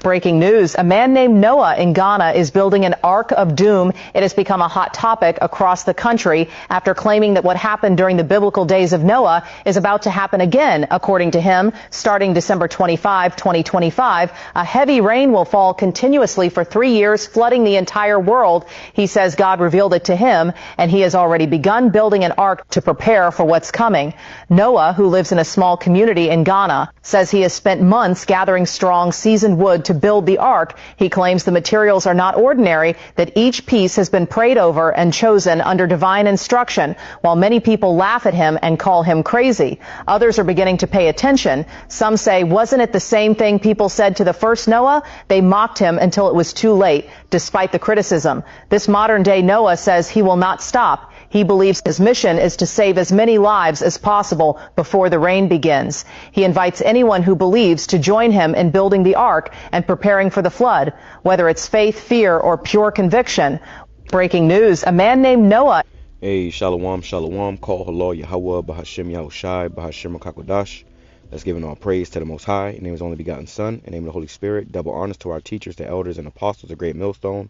Breaking news, a man named Noah in Ghana is building an Ark of Doom. It has become a hot topic across the country after claiming that what happened during the biblical days of Noah is about to happen again. According to him, starting December 25, 2025, a heavy rain will fall continuously for 3 years, flooding the entire world. He says God revealed it to him, and he has already begun building an ark to prepare for what's coming. Noah, who lives in a small community in Ghana, says he has spent months gathering strong, seasoned wood to build the ark. He claims the materials are not ordinary, that each piece has been prayed over and chosen under divine instruction. While many people laugh at him and call him crazy, others are beginning to pay attention. Some say, wasn't it the same thing people said to the first Noah? They mocked him until it was too late, despite the criticism. This modern day Noah says he will not stop. He believes his mission is to save as many lives as possible before the rain begins. He invites anyone who believes to join him in building the ark and preparing for the flood, whether it's faith, fear, or pure conviction. Breaking news, a man named Noah. Hey, shalom, shalom, call HALAL, YAHAWAH, BAHASHAM, BAHASHAM, QADASH. Let's give all praise to the Most High, in the name of His only begotten Son, in the name of the Holy Spirit. Double honors to our teachers, the elders, and apostles of Great Millstone,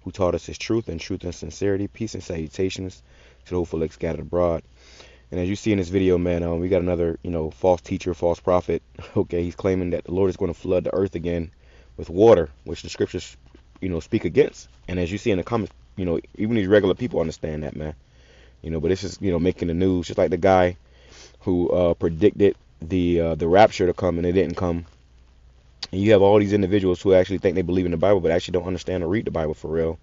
who taught us His truth and sincerity. Peace and salutations to the hopeful scattered abroad. And as you see in this video, man, we got another, false teacher, false prophet. Okay, he's claiming that the Lord is going to flood the earth again with water, which the scriptures, speak against. And as you see in the comments, even these regular people understand that, man. But it's just, making the news, just like the guy who predicted the rapture to come and it didn't come. And you have all these individuals who actually think they believe in the Bible, but actually don't understand or read the Bible for real.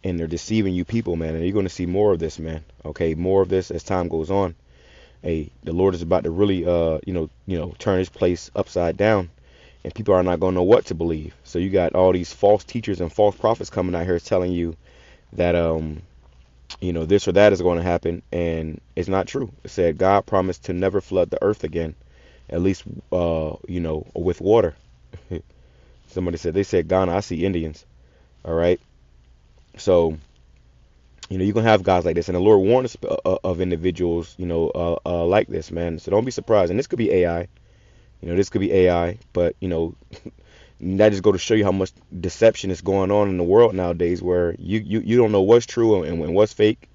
And they're deceiving you people, man. And you're going to see more of this, man. Okay, more of this as time goes on. Hey, the Lord is about to really, turn His place upside down. And people are not going to know what to believe. So you got all these false teachers and false prophets coming out here telling you that, this or that is going to happen. And it's not true. It said God promised to never flood the earth again, at least, with water. Somebody said, they said Ghana, I see Indians. All right. So, you're going to have guys like this. And the Lord warned us of individuals, like this, man. So don't be surprised. And this could be AI. This could be AI. But, that just go to show you how much deception is going on in the world nowadays, where you don't know what's true and what's fake.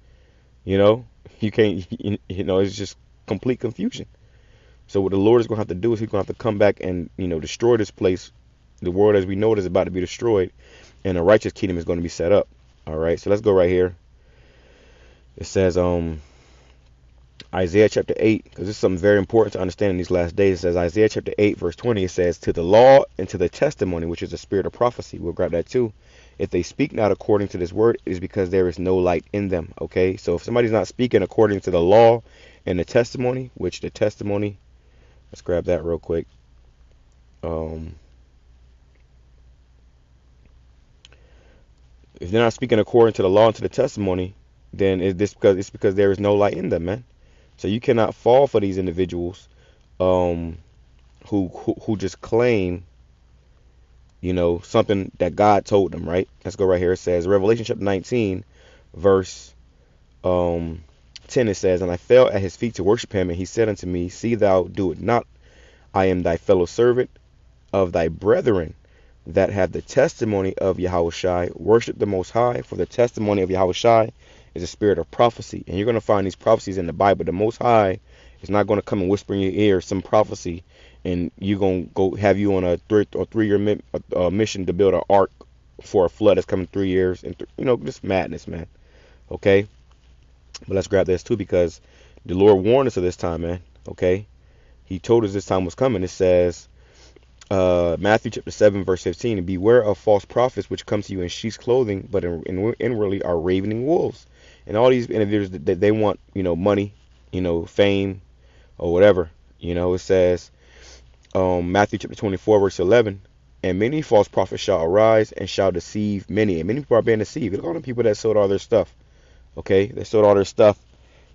You can't, it's just complete confusion. So what the Lord is going to have to do is He's going to have to come back and, destroy this place. The world as we know it is about to be destroyed. And a righteous kingdom is going to be set up. All right, so let's go right here. It says Isaiah chapter 8, because this is something very important to understand in these last days. It says Isaiah chapter 8, verse 20. It says, to the law and to the testimony, which is the spirit of prophecy. We'll grab that too. If they speak not according to this word, it is because there is no light in them. Okay, so if somebody's not speaking according to the law and the testimony, which the testimony, let's grab that real quick. If they're not speaking according to the law and to the testimony, then it's because there is no light in them, man. So you cannot fall for these individuals who just claim, something that God told them, right? Let's go right here. It says Revelation chapter 19, verse 10. It says, and I fell at His feet to worship Him, and He said unto me, see thou do it not. I am thy fellow servant of thy brethren that have the testimony of Yahawashi. Worship the Most High, for the testimony of Yahawashi is a spirit of prophecy. And you're going to find these prophecies in the Bible. The Most High is not going to come and whisper in your ear some prophecy, and you're going to go have you on a 3-year mission to build an ark for a flood that's coming 3 years. And just madness, man. Okay? But let's grab this too, because the Lord warned us of this time, man. Okay? He told us this time was coming. It says, Matthew chapter 7 verse 15, and beware of false prophets which come to you in sheep's clothing, but inwardly are ravening wolves. And all these individuals that they want, money, fame or whatever. It says Matthew chapter 24 verse 11, and many false prophets shall arise and shall deceive many. And many people are being deceived. Look at all the people that sold all their stuff. Okay, they sold all their stuff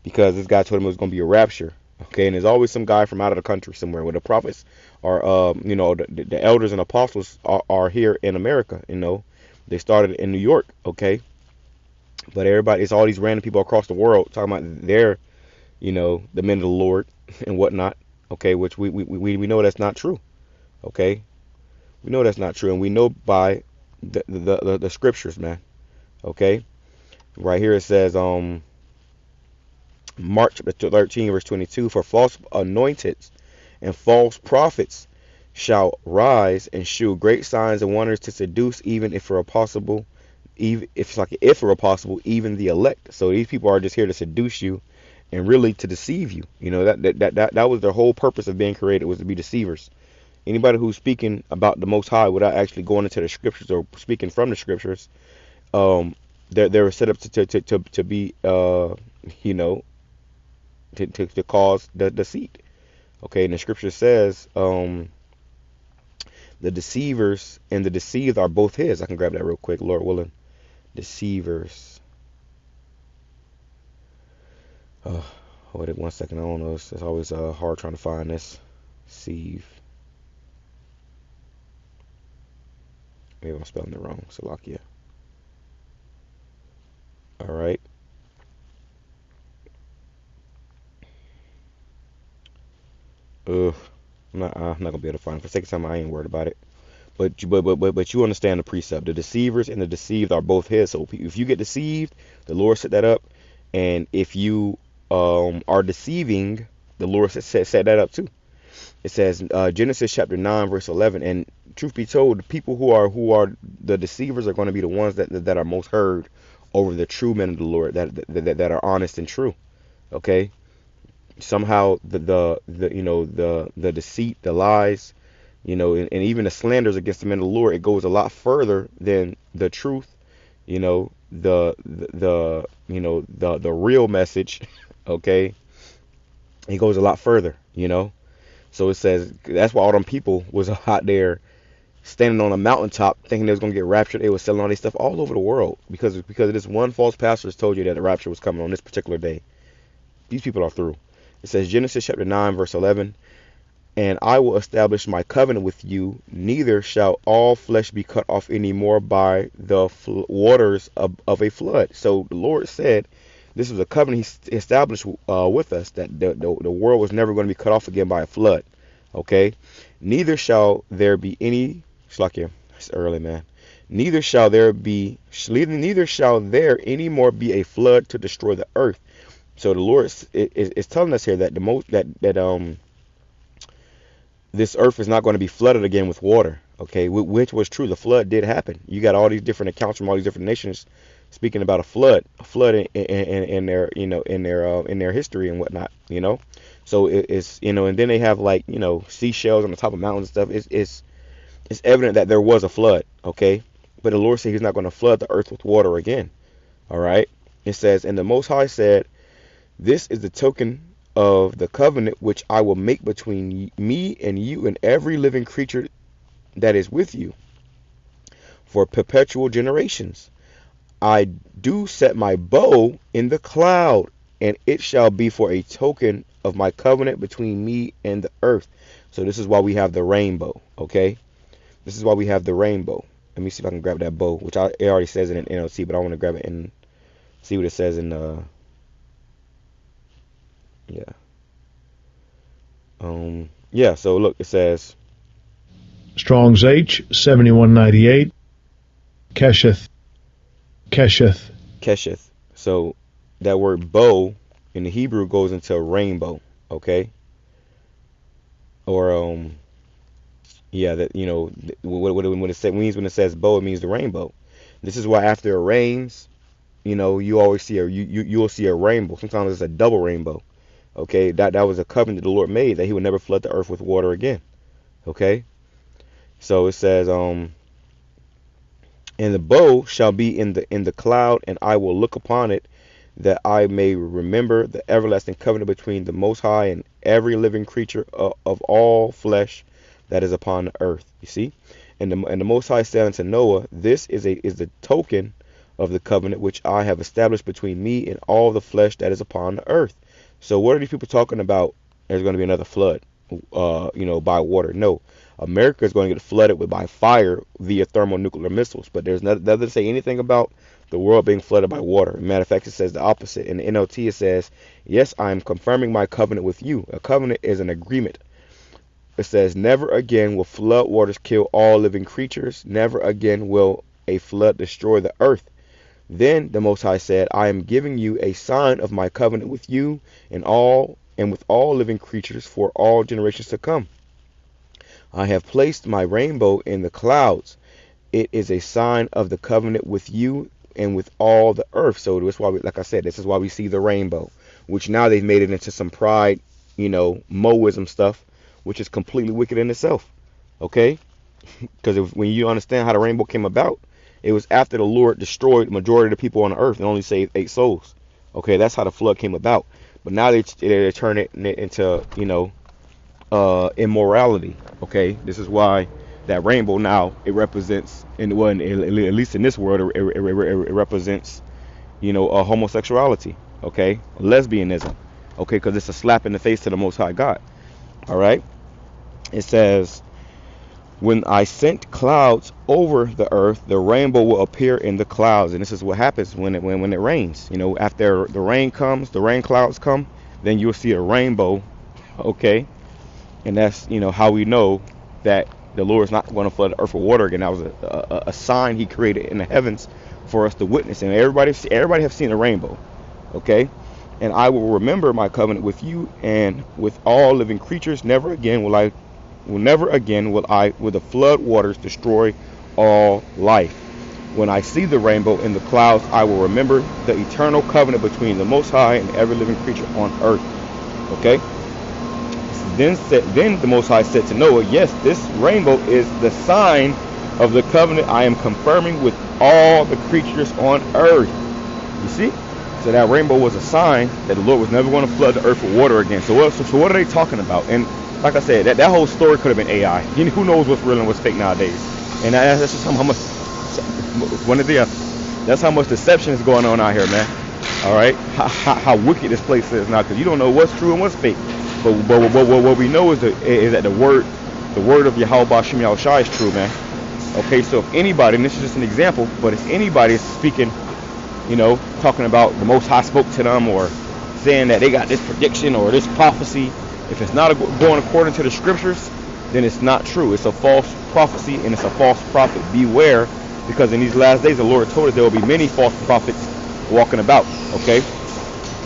because this guy told them it was going to be a rapture. Okay, and there's always some guy from out of the country somewhere where the prophets are, the elders and apostles are here in America. They started in New York. Okay, but everybody, it's all these random people across the world talking about their, the men of the Lord and whatnot. Okay, which we know that's not true. Okay, We know that's not true, and we know by the scriptures, man. Okay, right here it says, Mark chapter 13, verse 22, for false anointed and false prophets shall rise and shew great signs and wonders to seduce, even if it were possible, even if it were possible, even the elect. So these people are just here to seduce you and really to deceive you. You know, that was their whole purpose of being created, was to be deceivers. Anybody who's speaking about the Most High without actually going into the scriptures or speaking from the scriptures, they're set up to be you know, to cause the deceit. Okay, and the scripture says, the deceivers and the deceived are both his. I can grab that real quick, Lord willing. Deceivers. Hold it 1 second. I don't know. It's always hard trying to find this. Deceive. Maybe I'm spelling it wrong. Salakia. All right. I'm not gonna be able to find it. For the sake of time, I ain't worried about it. But you understand the precept. The deceivers and the deceived are both his. So if you get deceived, the Lord set that up. And if you are deceiving, the Lord set that up too. It says Genesis chapter 9 verse 11. And truth be told, the people who are the deceivers are going to be the ones that are most heard over the true men of the Lord, that are honest and true. Okay. Somehow the deceit, the lies, you know, and even the slanders against the men of the Lord, it goes a lot further than the truth, you know, the real message. Okay, it goes a lot further, you know. So it says that's why all them people was out there standing on a mountaintop thinking they was gonna get raptured. They was selling all this stuff all over the world because of this one false pastor has told you that the rapture was coming on this particular day. These people are through. It says Genesis chapter 9 verse 11, and I will establish my covenant with you, neither shall all flesh be cut off anymore by the waters of a flood. So the Lord said this was a covenant he established with us, that the world was never going to be cut off again by a flood. Okay, neither shall there be any, it's early, man. Neither shall there any more be a flood to destroy the earth. So the Lord is telling us here that this earth is not going to be flooded again with water. Okay, which was true. The flood did happen. You got all these different accounts from all these different nations speaking about a flood in their, you know, in their history and whatnot. You know, so it's, you know, and then they have, like, you know, seashells on the top of mountains and stuff. It's evident that there was a flood. Okay, but the Lord said He's not going to flood the earth with water again. All right. It says, and the Most High said, this is the token of the covenant which I will make between me and you and every living creature that is with you for perpetual generations. I do set my bow in the cloud, and it shall be for a token of my covenant between me and the earth. So this is why we have the rainbow. Okay, this is why we have the rainbow. Let me see if I can grab that bow, which it already says it in NLT, but I want to grab it and see what it says in yeah, so look, it says Strong's H 7198 Kesheth. So that word bow in the Hebrew goes into rainbow. Okay, or yeah, that, you know, what it means when it says bow, it means the rainbow. This is why after it rains, you know, you always see you'll see a rainbow. Sometimes it's a double rainbow. Okay, that was a covenant the Lord made, that He would never flood the earth with water again. Okay, so it says, and the bow shall be in the cloud, and I will look upon it, that I may remember the everlasting covenant between the Most High and every living creature of all flesh that is upon the earth. You see, and the Most High said unto Noah, this is the token of the covenant which I have established between me and all the flesh that is upon the earth. So what are these people talking about? There's going to be another flood, you know, by water. No, America is going to get flooded by fire via thermonuclear missiles. But there's doesn't say anything about the world being flooded by water. Matter of fact, it says the opposite. In the NLT, it says, yes, I am confirming my covenant with you. A covenant is an agreement. It says, never again will flood waters kill all living creatures. Never again will a flood destroy the earth. Then the Most High said, I am giving you a sign of my covenant with you and with all living creatures for all generations to come. I have placed my rainbow in the clouds. It is a sign of the covenant with you and with all the earth. So that's why, like I said, this is why we see the rainbow, which now they've made it into some pride, Moism stuff, which is completely wicked in itself. Okay? Because when you understand how the rainbow came about, it was after the Lord destroyed the majority of the people on the earth and only saved 8 souls. Okay, that's how the flood came about. But now they're turning it into, immorality. Okay, this is why that rainbow now, it represents, at least in this world, it represents, homosexuality. Okay, lesbianism. Okay, because it's a slap in the face to the Most High God. All right, it says, when I sent clouds over the earth, the rainbow will appear in the clouds. And this is what happens when it rains. After the rain comes, the rain clouds come, then you'll see a rainbow. Okay, and that's how we know that the Lord is not going to flood the earth with water again. That was a sign He created in the heavens for us to witness. And everybody have seen a rainbow. Okay, and I will remember my covenant with you and with all living creatures. Never again will the flood waters destroy all life. When I see the rainbow in the clouds, I will remember the eternal covenant between the Most High and every living creature on earth. Okay. Then the Most High said to Noah, yes, this rainbow is the sign of the covenant I am confirming with all the creatures on earth. You see? So that rainbow was a sign that the Lord was never going to flood the earth with water again. So what are they talking about? And like I said, that whole story could have been AI. Who knows what's real and what's fake nowadays? And that's just how much that's how much deception is going on out here, man. All right, how wicked this place is now, because you don't know what's true and what's fake. But what we know is that the word of Yahweh BAHASHAM Yahawashi is true, man. Okay, so if anybody, and this is just an example, but if anybody is speaking, talking about the Most High spoke to them, or saying that they got this prediction or this prophecy, if it's not going according to the scriptures, then it's not true. It's a false prophecy and it's a false prophet. Beware, because in these last days the Lord told us there will be many false prophets walking about. Okay?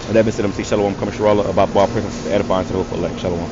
And that being said, I'm saying Shalom, Kamashirallah, about Bob Presence, edifying to the whole elect. Shalom.